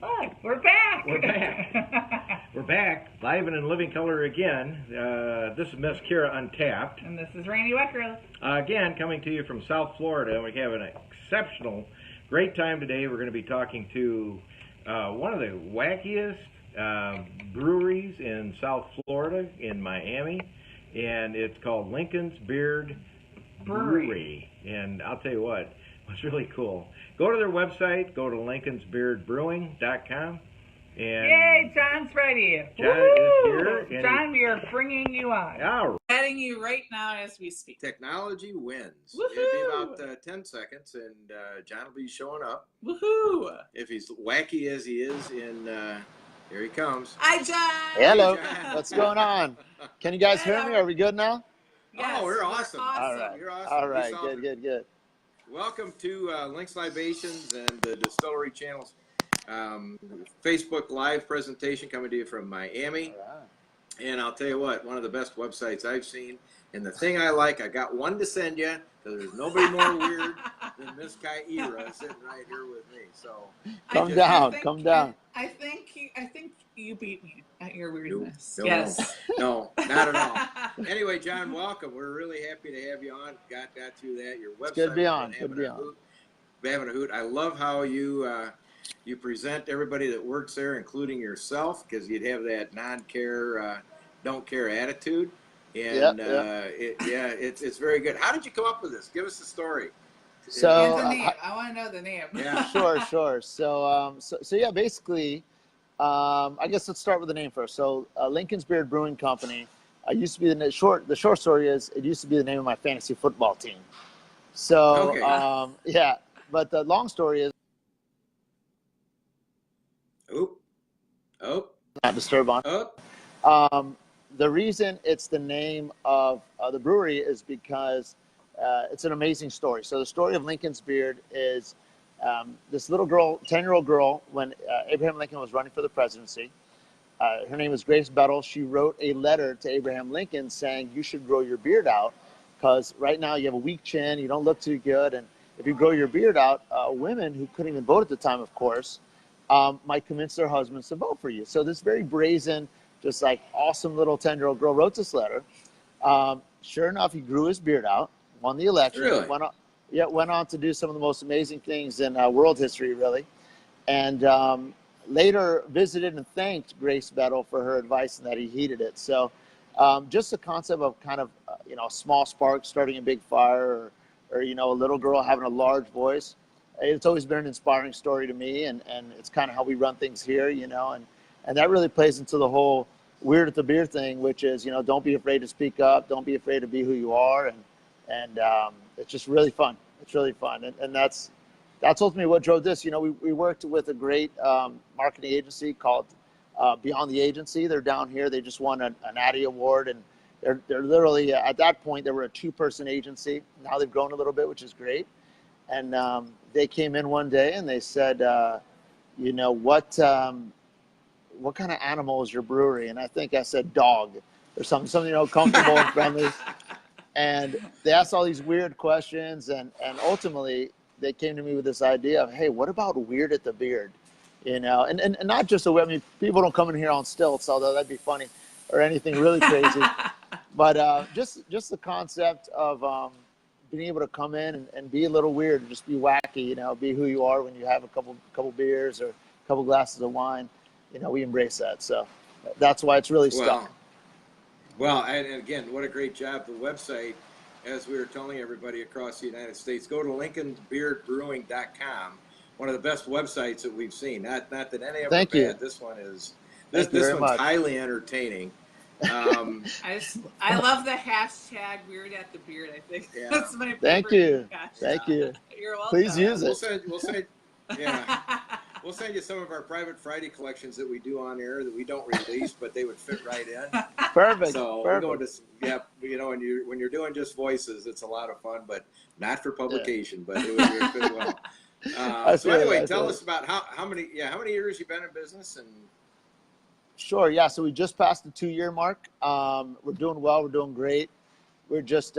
Look, we're back. We're back. We're back, live and in living color again. This is Miss Kira Untapped. And this is Randy Weckerly. Again, coming to you from South Florida. We have an exceptional, great time today. We're going to be talking to one of the wackiest breweries in South Florida, in Miami. And it's called Lincoln's Beard Brewery. And I'll tell you what, what's really cool. Go to their website, go to lincolnsbeardbrewing.com. And yay, John's ready. John is here. John, we are bringing you on. All Adding you right now as we speak. Technology wins. Woohoo! It'll be about 10 seconds, and John will be showing up. Woohoo! If he's wacky as he is in, here he comes. Hi, John. Hello. Hey, John. What's going on? Can you guys hear me? Are we good now? Yes, Oh, we're awesome. All right. You're awesome. All right. Good. Welcome to Links Libations and the Distillery Channel's Facebook Live presentation coming to you from Miami. All right. And I'll tell you what, one of the best websites I've seen. And the thing I like, I got one to send you, because there's nobody more weird than Miss Kyra sitting right here with me. So Calm down. I think you beat me at your weirdness. No, yes. No, not at all. Anyway, John, welcome. We're really happy to have you on. Got through that. Your website. Good to be on. Having a hoot. I love how you present everybody that works there, including yourself, because you'd have that non-care, don't care attitude. And it's very good. How did you come up with this? Give us the story. So the name. I want to know the name. Yeah. Sure. So yeah, basically, I guess let's start with the name first. So Lincoln's Beard Brewing Company. Used to be the short story is it used to be the name of my fantasy football team. So okay. Yeah, but the long story is. Not disturb on. The reason it's the name of the brewery is because it's an amazing story. So the story of Lincoln's Beard is this little girl, 10-year-old girl, when Abraham Lincoln was running for the presidency. Her name was Grace Bettel. She wrote a letter to Abraham Lincoln saying, you should grow your beard out because right now you have a weak chin, you don't look too good, and if you grow your beard out, women who couldn't even vote at the time, of course, might convince their husbands to vote for you. So this very brazen, just like awesome little 10-year-old girl wrote this letter. Sure enough, he grew his beard out, won the election. Really? Went on to do some of the most amazing things in world history, really. And later visited and thanked Grace Bettel for her advice and that he heeded it. So just the concept of kind of, a small spark starting a big fire or a little girl having a large voice. It's always been an inspiring story to me, and it's kind of how we run things here, and that really plays into the whole weird at the beer thing, which is, don't be afraid to speak up, don't be afraid to be who you are, and it's just really fun. It's really fun, and that's ultimately what drove this. We worked with a great marketing agency called Beyond the Agency. They're down here. They just won an Addy Award, and they're literally at that point they were a 2-person agency. Now they've grown a little bit, which is great. And they came in one day and they said, what kind of animal is your brewery? And I think I said dog or something comfortable and friendly. And they asked all these weird questions, and ultimately they came to me with this idea of, hey, what about weird at the beard? And not just people don't come in here on stilts, although that'd be funny, or anything really crazy. But just the concept of being able to come in and be a little weird and just be wacky, be who you are when you have a couple beers or a couple glasses of wine. We embrace that. So that's why it's really stuck. Well, and again, what a great job. The website, as we were telling everybody across the United States, go to lincolnsbeardbrewing.com. One of the best websites that we've seen. Not that any of them are bad. This one is this one's highly entertaining. I love the hashtag weird at the beard. I think that's my favorite. Thank you. You're welcome. Please use it. We'll send you some of our Private Friday collections that we do on air that we don't release, but they would fit right in. Perfect. So we're going to, when you're doing just voices, it's a lot of fun, but not for publication. But it would fit well. So anyway, tell us about how many years you've been in business and. Sure. Yeah. So we just passed the 2-year mark. We're doing well. We're doing great. We're just,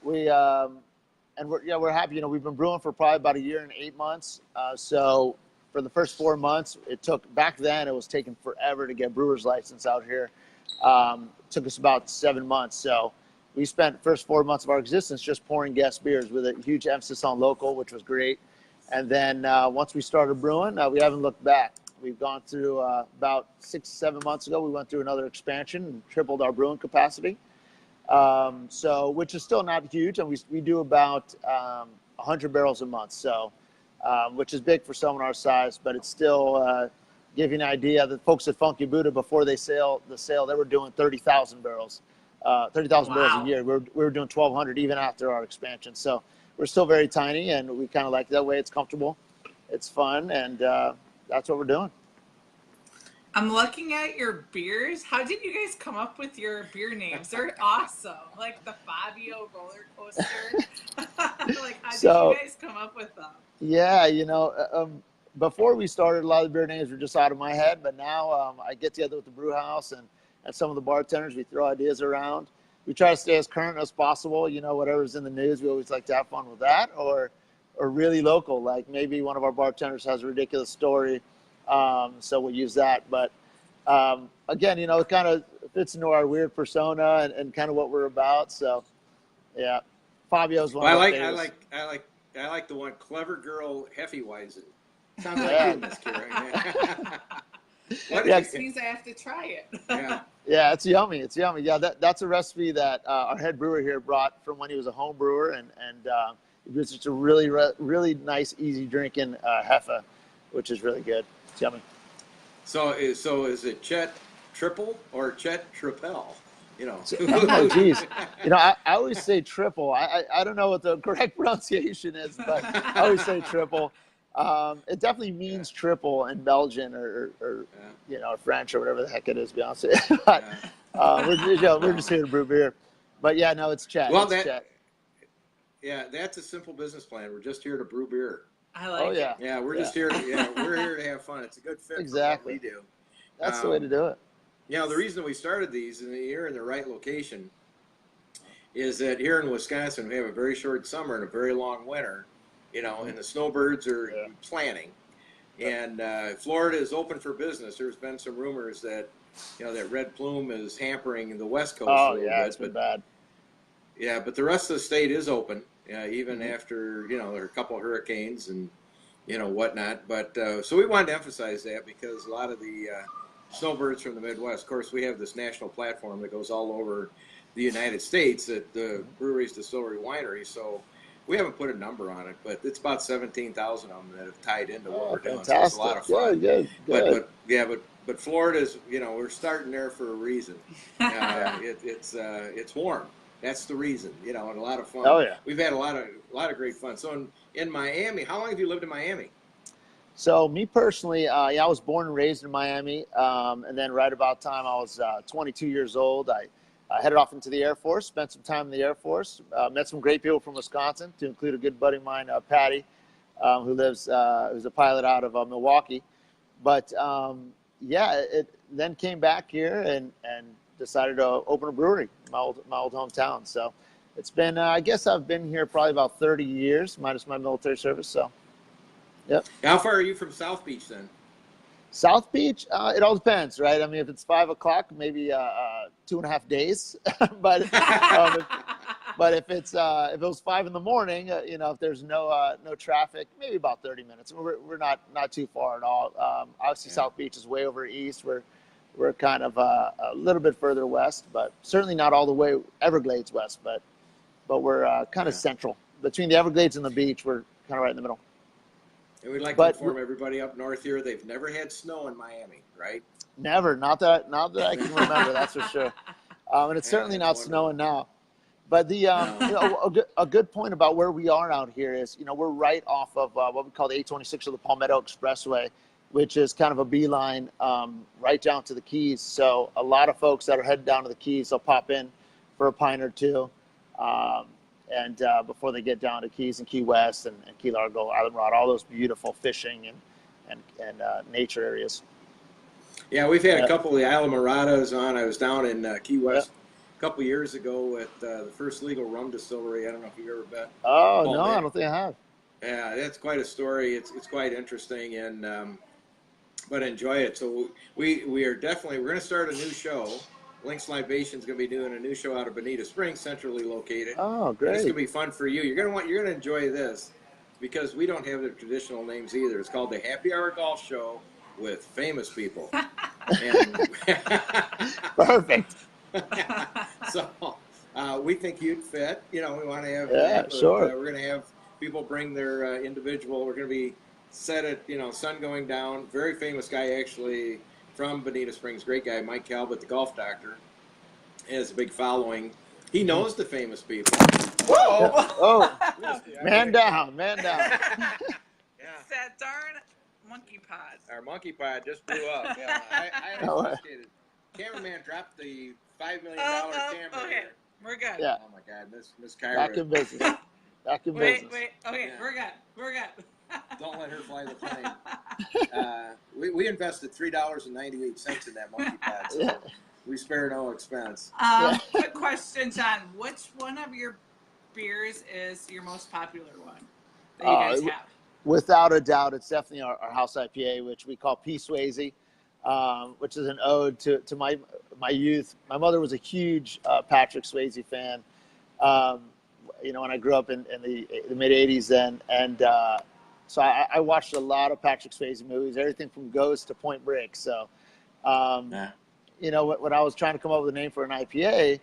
we're happy. We've been brewing for probably about 1 year and 8 months. So for the first 4 months, back then it was taking forever to get brewer's license out here. It took us about 7 months. So we spent the first 4 months of our existence just pouring guest beers with a huge emphasis on local, which was great. And then once we started brewing, we haven't looked back. We've gone through about 6 to 7 months ago, we went through another expansion and tripled our brewing capacity. Which is still not huge. And we do about 100 barrels a month. So, which is big for someone our size, but it's still give you an idea. The folks at Funky Buddha, before they they were doing 30,000 barrels, 30,000 barrels a year. We were doing 1,200 even after our expansion. So we're still very tiny, and we kind of like that way. It's comfortable, it's fun, and that's what we're doing. I'm looking at your beers. How did you guys come up with your beer names? They're awesome. Like the Fabio roller coaster. Like, how did you guys come up with them? Yeah, before we started, a lot of the beer names were just out of my head, but now I get together with the brew house and some of the bartenders. We throw ideas around. We try to stay as current as possible. Whatever's in the news, we always like to have fun with that, or really local. Like maybe one of our bartenders has a ridiculous story, so we'll use that. But again, it kind of fits into our weird persona and kind of what we're about. So yeah, Fabio's one of my favorites. I like the one, Clever Girl Hefeweizen. Sounds like you, Miss Karen. That means I have to try it. Yeah, it's yummy. It's yummy. Yeah, that's a recipe that our head brewer here brought from when he was a home brewer, and it was just a really, really nice, easy drinking Hefe, which is really good. It's yummy. So is it Chet Triple or Chet Triple? Oh, geez. I always say triple. I don't know what the correct pronunciation is, but I always say triple. It definitely means triple in Belgian or French or whatever the heck it is, to be honest with you. But we're just here to brew beer. But yeah, no, it's Chet. Well, Chet. Yeah, that's a simple business plan. We're just here to brew beer. I like it. Yeah, we're just here. We're here to have fun. It's a good fit Exactly. for what we do. That's the way to do it. The reason we started these, and you're in the right location, is that here in Wisconsin we have a very short summer and a very long winter. And the snowbirds are planting. And Florida is open for business. There's been some rumors that, that red plume is hampering the West Coast a little bit. It's been bad. Yeah, but the rest of the state is open, even after, there are a couple of hurricanes and, whatnot. But so we wanted to emphasize that because a lot of the snowbirds from the Midwest, of course, we have this national platform that goes all over the United States at the breweries, distillery, wineries. So we haven't put a number on it, but it's about 17,000 of them that have tied into what we're doing. So it's a lot of fun. Good. But Florida's, we're starting there for a reason. It's warm. That's the reason, and a lot of fun. Oh yeah. We've had a lot of great fun. So in Miami, how long have you lived in Miami? So me personally, I was born and raised in Miami, and then right about the time I was 22 years old, I headed off into the Air Force, spent some time in the Air Force, met some great people from Wisconsin, to include a good buddy of mine, Patty, who's a pilot out of Milwaukee. But it then came back here and decided to open a brewery in my old hometown. So it's been, I guess I've been here probably about 30 years, minus my military service. So, yep. How far are you from South Beach then? South Beach, it all depends, right? I mean, if it's 5 o'clock, maybe 2.5 days. but if it was 5 in the morning, if there's no traffic, maybe about 30 minutes. We're not too far at all. Obviously, South Beach is way over east. We're kind of a little bit further west, but certainly not all the way Everglades west. But we're kind of central between the Everglades and the beach. We're kind of right in the middle. And we'd like to inform everybody up north here, they've never had snow in Miami, right? Never. Not that I can remember, that's for sure. And it's certainly not snowing now. But a good point about where we are out here is, we're right off of what we call the 826 or the Palmetto Expressway, which is kind of a beeline right down to the Keys. So a lot of folks that are headed down to the Keys, they'll pop in for a pint or two. And before they get down to Keys and Key West and Key Largo, Island Rod, all those beautiful fishing and nature areas. Yeah, we've had a couple of the Islamorada's on. I was down in Key West a couple years ago at the first legal rum distillery. I don't know if you've ever been. Oh no, man. I don't think I have. Yeah, that's quite a story. It's quite interesting, and but enjoy it. So we are definitely, we're going to start a new show. Lynx Libations going to be doing a new show out of Bonita Springs, centrally located. Oh, great! And it's going to be fun for you. You're going to enjoy this because we don't have the traditional names either. It's called the Happy Hour Golf Show with famous people. And Perfect. So we think you'd fit. You know, we want to have. Yeah, sure. We're going to have people bring their individual. We're going to be set at, you know, sun going down. Very famous guy, actually, from Bonita Springs. Great guy, Mike Calvert, the golf doctor, has a big following. He knows the famous people. Whoa! Oh, man down. Yeah. It's that darn monkey pod. Our monkey pod just blew up. Yeah, I appreciate it. Cameraman dropped the $5 million camera. Okay, here. we're good. Yeah. Oh my God, Miss Kyra. Back in business. Back in business. Wait. Okay, Yeah. we're good. Don't let her fly the plane. We invested $3.98 in that monkey pod, so Yeah. we spare no expense. Quick question, John. Which one of your beers is your most popular one that you guys have? Without a doubt, it's definitely our house IPA, which we call P. Swayze, which is an ode to my youth. My mother was a huge Patrick Swayze fan. You know, when I grew up in the mid '80s, then, and so I watched a lot of Patrick Swayze movies, everything from Ghost to Point Break. So, you know, when I was trying to come up with a name for an IPA,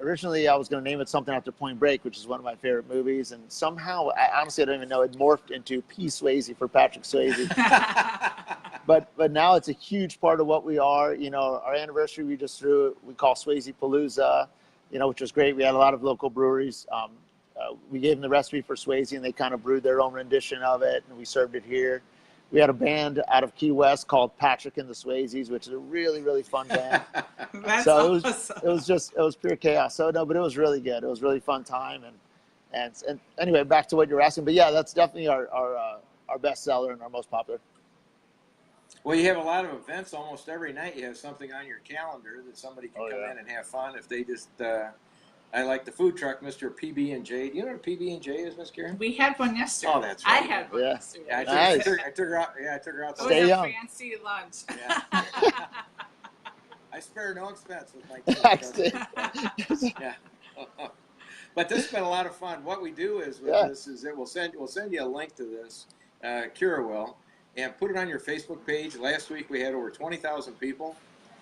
originally I was going to name it something after Point Break, which is one of my favorite movies, and somehow, honestly, I don't even know, it morphed into P. Swayze for Patrick Swayze. But now it's a huge part of what we are. You know, our anniversary we just threw, we call Swayze Palooza, you know, which was great. We had a lot of local breweries. We gave them the recipe for Swayze, and they kind of brewed their own rendition of it, and we served it here. We had a band out of Key West called Patrick and the Swayzes, which is a really, really fun band. So awesome. it was pure chaos. So no, but it was really good. It was a really fun time. And anyway, back to what you're asking. But yeah, that's definitely our best seller and our most popular. Well, you have a lot of events almost every night. You have something on your calendar that somebody can come yeah. in and have fun if they just. I like the food truck, Mr. PB&J. Do you know what a PB&J is, Miss Karen? We had one yesterday. Oh, that's right. I had one yesterday. Yeah, Nice. I took her out. Yeah, I took her out. It Stay was young. a fancy lunch. Yeah. I spare no expense with my kids. Yeah. But this has been a lot of fun. What we do is with this is that we'll send you a link to this, Kira will, and put it on your Facebook page. Last week we had over 20,000 people.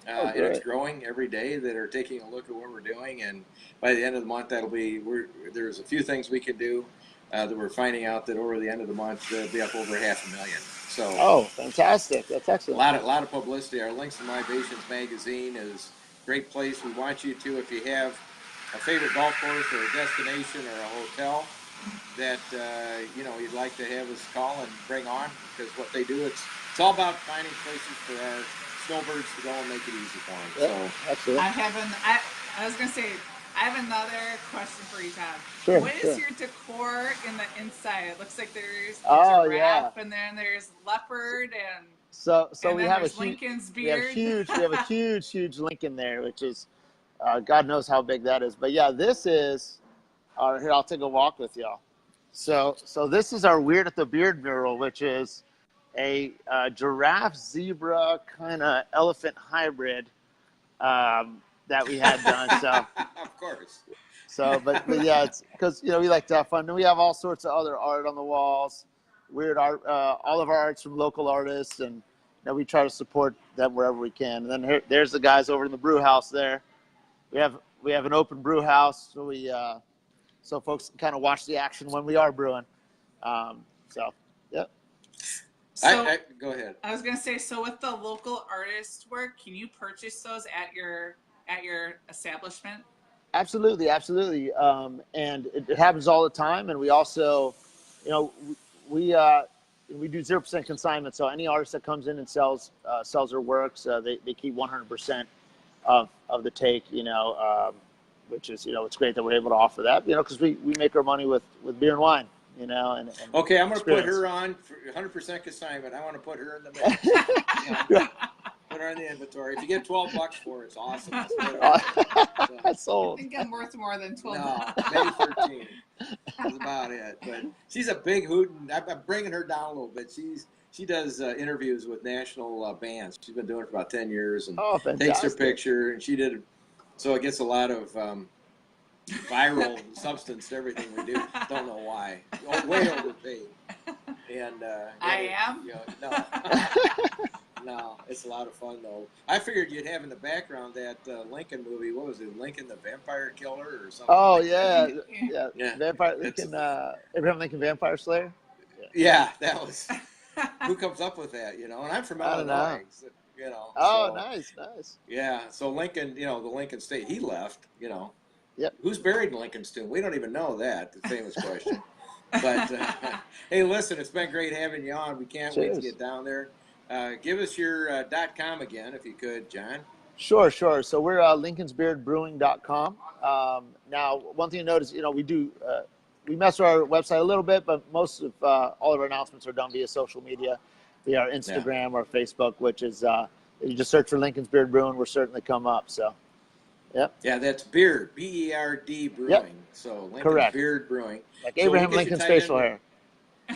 And it's growing every day that are taking a look at what we're doing, and by the end of the month, there's a few things we can do that we're finding out that over the end of the month they'll be up over 500,000. So Fantastic! That's excellent. A lot of publicity. Our Links and Libations magazine is a great place. We want you to, if you have a favorite golf course or a destination or a hotel that you know you'd like to have us call and bring on, because what they do, it's all about finding places for our snowbirds to go and make it easy for them. Yeah, So absolutely. I was going to say, I have another question for you, Tom. Sure, What is your decor in the inside? It looks like there's Oh, giraffe, and then there's leopard, and So and we then have there's Lincoln's beard. we have a huge Lincoln there, which is God knows how big that is. But yeah, this is here. I'll take a walk with y'all. So this is our Weird at the Beard mural, which is a giraffe zebra kind of elephant hybrid that we had done. So of course. So, but yeah, it's because, you know, we like to have fun. And we have all sorts of other art on the walls, weird art. All of our art's from local artists, and you know, we try to support them wherever we can. And then there's the guys over in the brew house there. We have an open brew house, so so folks can kind of watch the action when we are brewing. So, yeah. So, go ahead. I was gonna say, so with the local artist work, can you purchase those at your establishment? Absolutely. And it happens all the time. And we also, you know, we do 0% consignment. So any artist that comes in and sells their works, they keep 100% of the take. You know, which is, you know, it's great that we're able to offer that. You know, because we make our money with beer and wine. You know, and okay, I'm going to put her on for 100% consignment. I want to put her in the mix. put her on the inventory. If you get $12 for it, it's awesome. That's I sold. think I'm worth more than 12. No, maybe 13. That's about it. But she's a big hoot, and I'm bringing her down a little bit. She does interviews with national bands. She's been doing it for about 10 years, and takes her picture. And she did, so it gets a lot of viral substance to everything we do. Don't know why. Way overpaid. And I am. You know, no. No, it's a lot of fun though. I figured you'd have in the background that Lincoln movie. What was it? Lincoln the Vampire Killer or something? Oh like yeah, that. yeah. Vampire Lincoln, Abraham Lincoln Vampire Slayer. Yeah, that was. Who comes up with that? You know, and I'm from Illinois. You know. Oh, so, nice. Yeah, so Lincoln, you know, the Lincoln State. He left. You know. Yep. Who's buried in Lincoln's tomb? We don't even know that. The famous question. But hey, listen, it's been great having you on. We can't wait to get down there. Give us your .com again, if you could, John. Sure. So we're lincolnsbeardbrewing.com. Now, one thing to note is, you know, we mess with our website a little bit, but most of all of our announcements are done via social media, via our Instagram or Facebook, which is you just search for Lincoln's Beard Brewing, we'll certainly come up. So, yep. Yeah, that's Beard, B-E-R-D Brewing. Yep. So Lincoln's Beard Brewing. Like Abraham Lincoln's facial hair.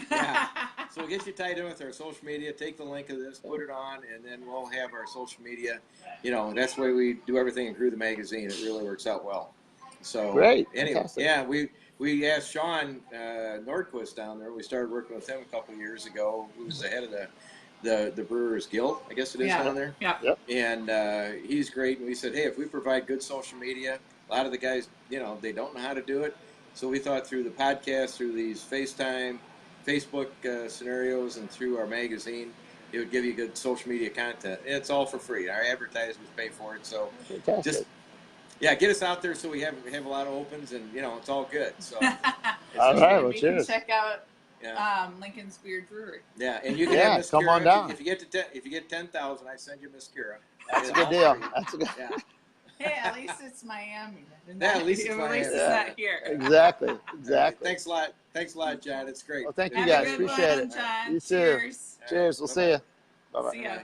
Yeah. So we'll get you tied in with our social media. Take the link of this, put it on, and then we'll have our social media. You know, that's the way we do everything in Grew the Magazine. It really works out well. So great. Anyway, fantastic. Yeah, we asked Sean Nordquist down there. We started working with him a couple of years ago. Who was the head of the Brewers Guild, I guess it is down there. Yeah. Yep. And he's great. And we said, hey, if we provide good social media, a lot of the guys, you know, they don't know how to do it. So we thought through the podcast, through these FaceTime, Facebook scenarios, and through our magazine, it would give you good social media content. And it's all for free. Our advertisers pay for it. So fantastic. Just, get us out there so we have a lot of opens, and, you know, it's all good. So all right, well, you cheers. can check out Lincoln's Beard Brewery. Yeah, and you can have Miss come Kira. on down. If you get 10,000, I send you Miss Kira. That's a good deal. That's a good. Yeah. Hey, at least it's Miami. At least it's Miami. It's not here. Exactly. Thanks a lot, John. It's great. Well, thank you Have guys. a good Appreciate one, it. John. You too. Cheers. Cheers. We'll see you. Bye-bye. See ya.